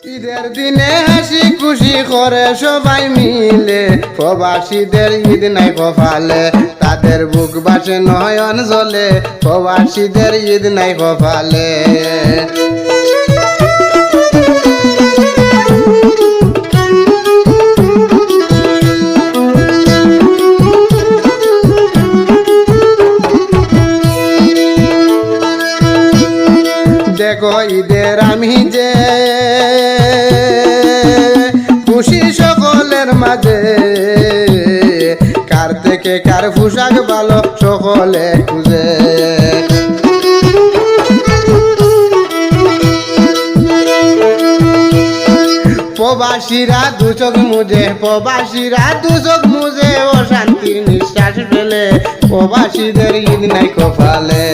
ঈদের দিনে হাসি খুশি করে সবাই মিলে, প্রবাসীদের ঈদ নাই কপালে, তাদের বুক বাসে নয়ন জ্বলে, প্রবাসীদের ঈদ নাই কপালে। দেখো ঈদের আমি যে খুশি সকলের মাঝে, কার থেকে কার পোশাক ভালো সকলে খুঁজে। প্রবাসীরা দু চোখ মুজে, প্রবাসীরা দু চোখ মুজে, ও শান্তির নিঃশ্বাস ফেলে, প্রবাসীদের ঈদ নাই কপালে।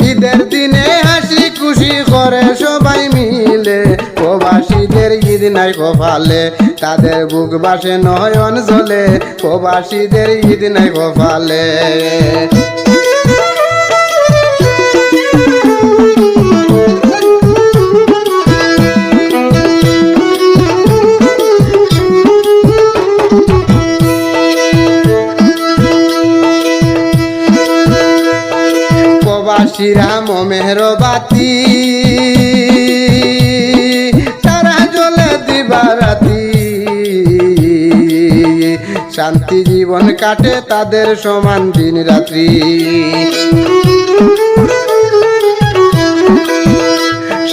ঈদের দিনে হাসি খুশি করে সবাই মিলে, প্রবাসীদের ঈদ নাই কপালে, তাদের বুক বাসে নয়ন জ্বলে, প্রবাসীদের ঈদ নাই কপালে। প্রবাসীরা মোমের বাতি, তারা জ্বলে দিবারাতি, শান্তি জীবন কাটে তাদের সমান দিন রাত্রি।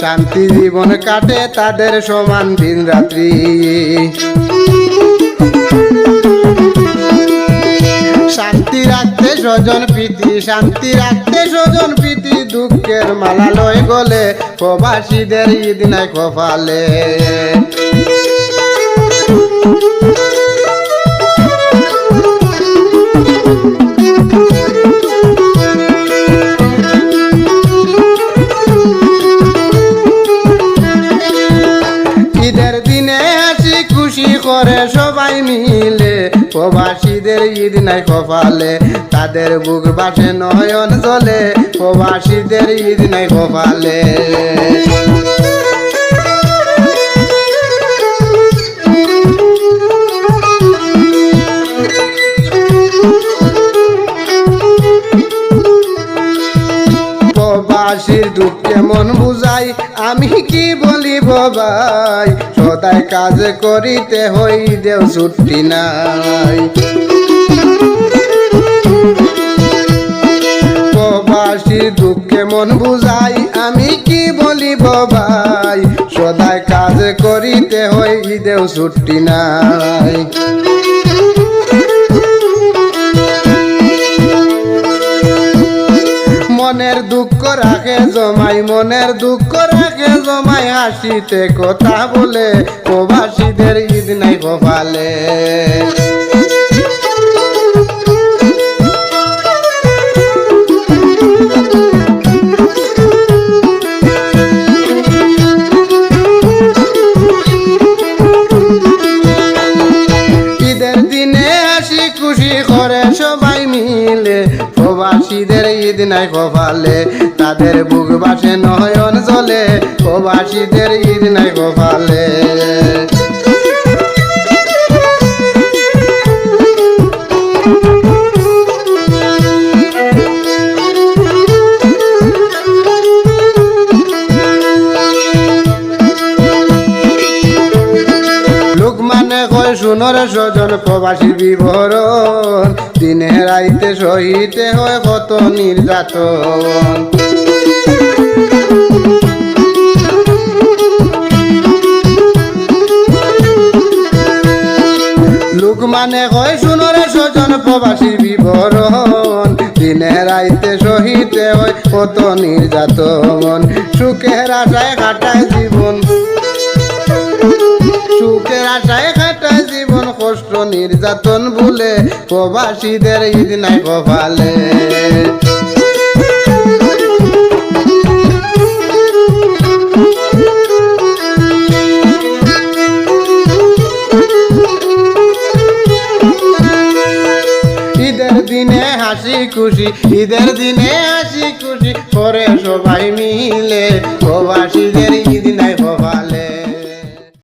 শান্তি জীবন কাটে তাদের সমান দিন রাত্রি। শান্তি রাখতে স্বজন প্রীতি, শান্তি রাখতে স্বজন প্রীতি, দুঃখের মালা লয় গলে, প্রবাসীদের ঈদ নাই কপালে। ঈদের দিনে হাসি খুশি করে সবাই মিলে, প্রবাসীদের ঈদ নাই কপালে, তাদের বুক বাসে নয়ন জ্বলে, প্রবাসীদের ঈদ নাই কপালে। প্রবাসীর দুঃখে মন বুঝাই, আমি কি বলিব ভাই, সদাই কাজ করিতে হই দেও ছুটি নাই। প্রবাসীর দুঃখে মন বুঝাই, আমি কি বলিব ভাই, সদাই কাজ করিতে হই দেও ছুটি নাই। মনের দুঃখ রাখে জমাই, মনের দুঃখ রাখে জমাই, হাসিতে কথা বলে, প্রবাসীদের ঈদ নাই কপালে। ঈদের দিনে হাসি খুশি করে সবাই মিলে, প্রবাসীদের ঈদ নাই কপালে, তাদের বুক বাসে নয়ন জ্বলে, প্রবাসীদের ঈদ নাই কপালে। লোকমানে কয় শুনোর স্বজন প্রবাসীর বিবরণ, দিনে রাইতে সহিতে হয় কত নির্যাতন। লোকমানে কয় শুনোর স্বজন প্রবাসীর বিবরণ, দিনে রাইতে সহিতে হয় কত নির্যাতন। সুখের আশায় কাটায় জীবন, সুখের আশায় কাটায় জীবন, কষ্ট নির্যাতন ভুলে, প্রবাসীদের ঈদ নাই কপালে। হাসি খুশি ঈদের দিনে হাসি খুশি করে সবাই মিলে প্রবাসীদের ঈদ